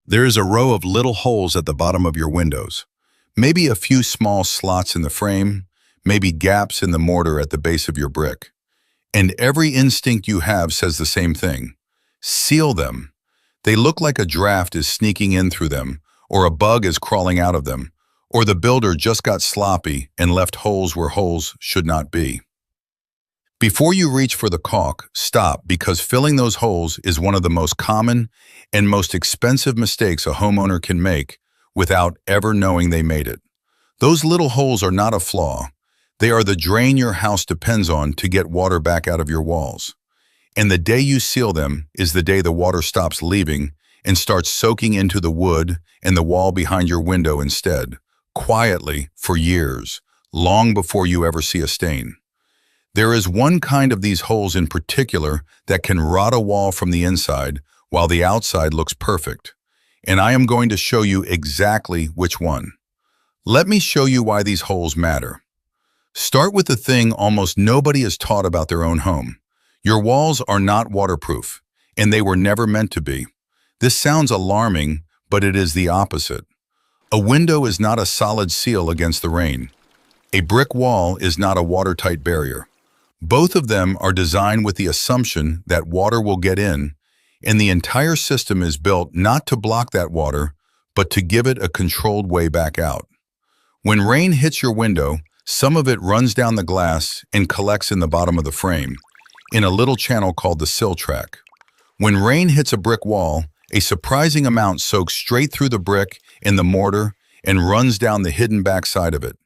There is a row of little holes at the bottom of your windows. Maybe a few small slots in the frame, maybe gaps in the mortar at the base of your brick. And every instinct you have says the same thing. Seal them. They look like a draft is sneaking in through them, or a bug is crawling out of them, or the builder just got sloppy and left holes where holes should not be. Before you reach for the caulk, stop, because filling those holes is one of the most common and most expensive mistakes a homeowner can make without ever knowing they made it. Those little holes are not a flaw. They are the drain your house depends on to get water back out of your walls. And the day you seal them is the day the water stops leaving and starts soaking into the wood and the wall behind your window instead, quietly for years, long before you ever see a stain. There is one kind of these holes in particular that can rot a wall from the inside while the outside looks perfect. And I am going to show you exactly which one. Let me show you why these holes matter. Start with the thing almost nobody is taught about their own home. Your walls are not waterproof, and they were never meant to be. This sounds alarming, but it is the opposite. A window is not a solid seal against the rain. A brick wall is not a watertight barrier. Both of them are designed with the assumption that water will get in, and the entire system is built not to block that water, but to give it a controlled way back out. When rain hits your window, some of it runs down the glass and collects in the bottom of the frame, in a little channel called the sill track. When rain hits a brick wall, a surprising amount soaks straight through the brick and the mortar and runs down the hidden backside of it.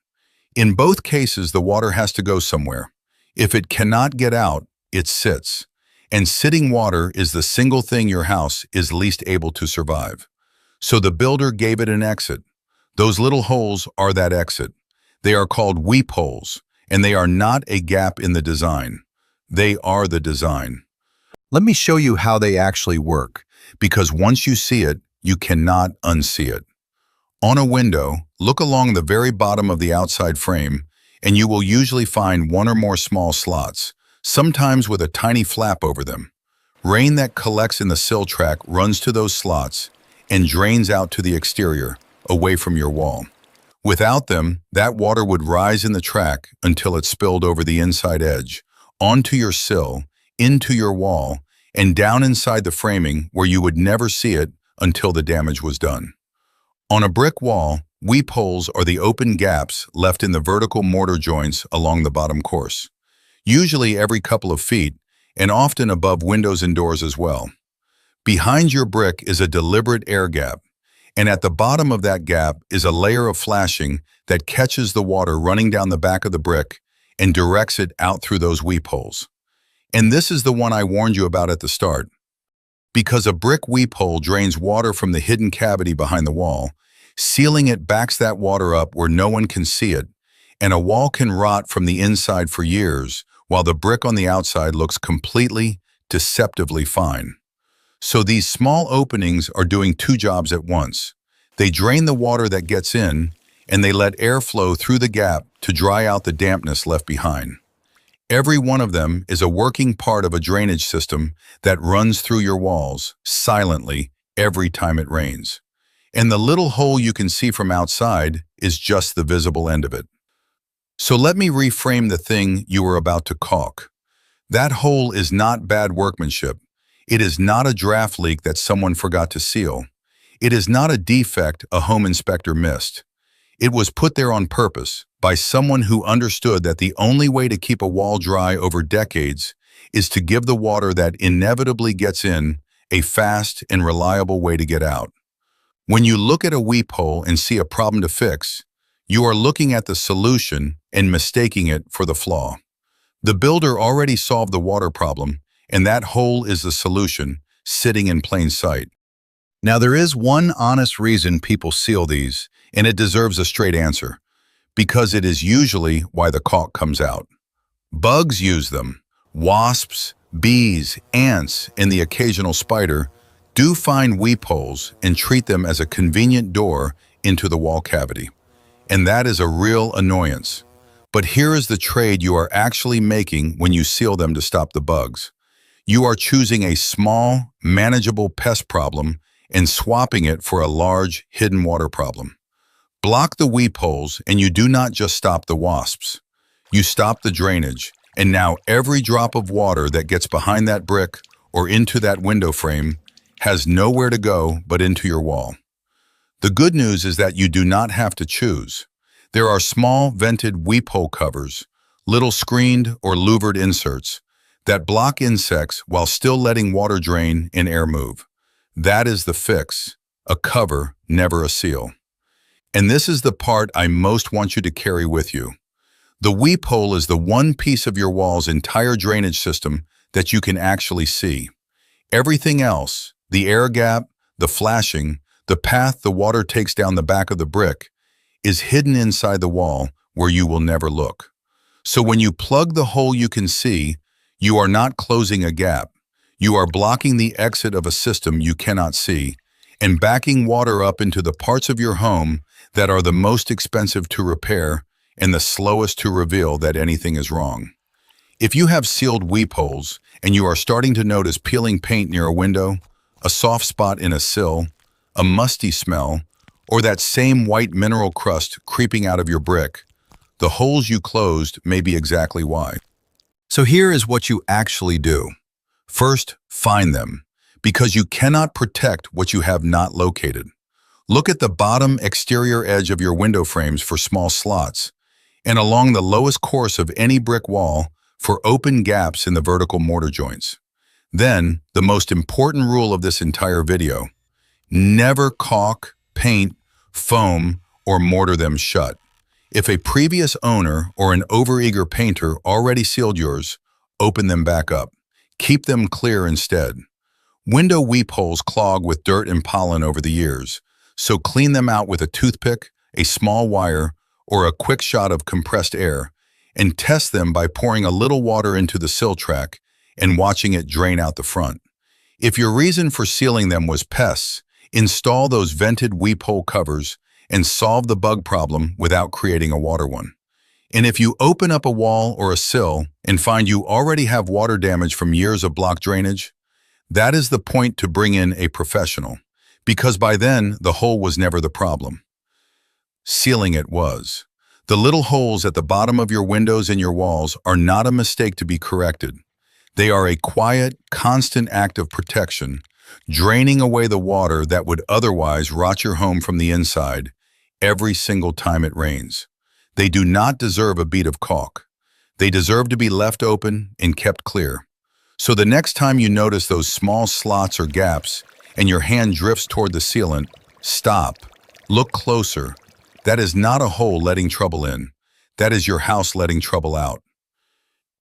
In both cases, the water has to go somewhere. If it cannot get out, it sits. And sitting water is the single thing your house is least able to survive. So the builder gave it an exit. Those little holes are that exit. They are called weep holes, and they are not a gap in the design. They are the design. Let me show you how they actually work, because once you see it, you cannot unsee it. On a window, look along the very bottom of the outside frame, and you will usually find one or more small slots, sometimes with a tiny flap over them. Rain that collects in the sill track runs to those slots and drains out to the exterior, away from your wall. Without them, that water would rise in the track until it spilled over the inside edge, onto your sill, into your wall, and down inside the framing where you would never see it until the damage was done. On a brick wall, weep holes are the open gaps left in the vertical mortar joints along the bottom course, usually every couple of feet, and often above windows and doors as well. Behind your brick is a deliberate air gap, and at the bottom of that gap is a layer of flashing that catches the water running down the back of the brick and directs it out through those weep holes. And this is the one I warned you about at the start. Because a brick weep hole drains water from the hidden cavity behind the wall, sealing it backs that water up where no one can see it, and a wall can rot from the inside for years, while the brick on the outside looks completely, deceptively fine. So these small openings are doing two jobs at once. They drain the water that gets in, and they let air flow through the gap to dry out the dampness left behind. Every one of them is a working part of a drainage system that runs through your walls, silently, every time it rains. And the little hole you can see from outside is just the visible end of it. So let me reframe the thing you are about to caulk. That hole is not bad workmanship. It is not a draft leak that someone forgot to seal. It is not a defect a home inspector missed. It was put there on purpose by someone who understood that the only way to keep a wall dry over decades is to give the water that inevitably gets in a fast and reliable way to get out. When you look at a weep hole and see a problem to fix, you are looking at the solution and mistaking it for the flaw. The builder already solved the water problem, and that hole is the solution, sitting in plain sight. Now there is one honest reason people seal these, and it deserves a straight answer, because it is usually why the caulk comes out. Bugs use them. Wasps, bees, ants, and the occasional spider do find weep holes and treat them as a convenient door into the wall cavity. And that is a real annoyance. But here is the trade you are actually making when you seal them to stop the bugs. You are choosing a small, manageable pest problem and swapping it for a large, hidden water problem. Block the weep holes, and you do not just stop the wasps. You stop the drainage, and now every drop of water that gets behind that brick or into that window frame has nowhere to go but into your wall. The good news is that you do not have to choose. There are small vented weep hole covers, little screened or louvered inserts, that block insects while still letting water drain and air move. That is the fix, a cover, never a seal. And this is the part I most want you to carry with you. The weep hole is the one piece of your wall's entire drainage system that you can actually see. Everything else, the air gap, the flashing, the path the water takes down the back of the brick, is hidden inside the wall where you will never look. So when you plug the hole you can see, you are not closing a gap. You are blocking the exit of a system you cannot see and backing water up into the parts of your home that are the most expensive to repair and the slowest to reveal that anything is wrong. If you have sealed weep holes and you are starting to notice peeling paint near a window, a soft spot in a sill, a musty smell, or that same white mineral crust creeping out of your brick, the holes you closed may be exactly why. So here is what you actually do. First, find them, because you cannot protect what you have not located. Look at the bottom exterior edge of your window frames for small slots, and along the lowest course of any brick wall for open gaps in the vertical mortar joints. Then, the most important rule of this entire video: never caulk, paint, foam, or mortar them shut. If a previous owner or an overeager painter already sealed yours, open them back up. Keep them clear instead. Window weep holes clog with dirt and pollen over the years, so clean them out with a toothpick, a small wire, or a quick shot of compressed air, and test them by pouring a little water into the sill track and watching it drain out the front. If your reason for sealing them was pests, install those vented weep hole covers and solve the bug problem without creating a water one. And if you open up a wall or a sill and find you already have water damage from years of blocked drainage, that is the point to bring in a professional, because by then the hole was never the problem. Sealing it was. The little holes at the bottom of your windows and your walls are not a mistake to be corrected. They are a quiet, constant act of protection, draining away the water that would otherwise rot your home from the inside every single time it rains. They do not deserve a bead of caulk. They deserve to be left open and kept clear. So the next time you notice those small slots or gaps and your hand drifts toward the sealant, stop. Look closer. That is not a hole letting trouble in. That is your house letting trouble out.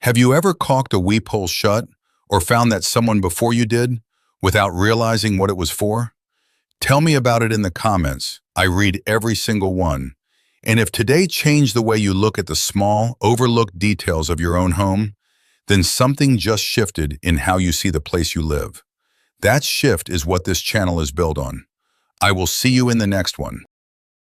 Have you ever caulked a weep hole shut or found that someone before you did without realizing what it was for? Tell me about it in the comments. I read every single one. And if today changed the way you look at the small, overlooked details of your own home, then something just shifted in how you see the place you live. That shift is what this channel is built on. I will see you in the next one.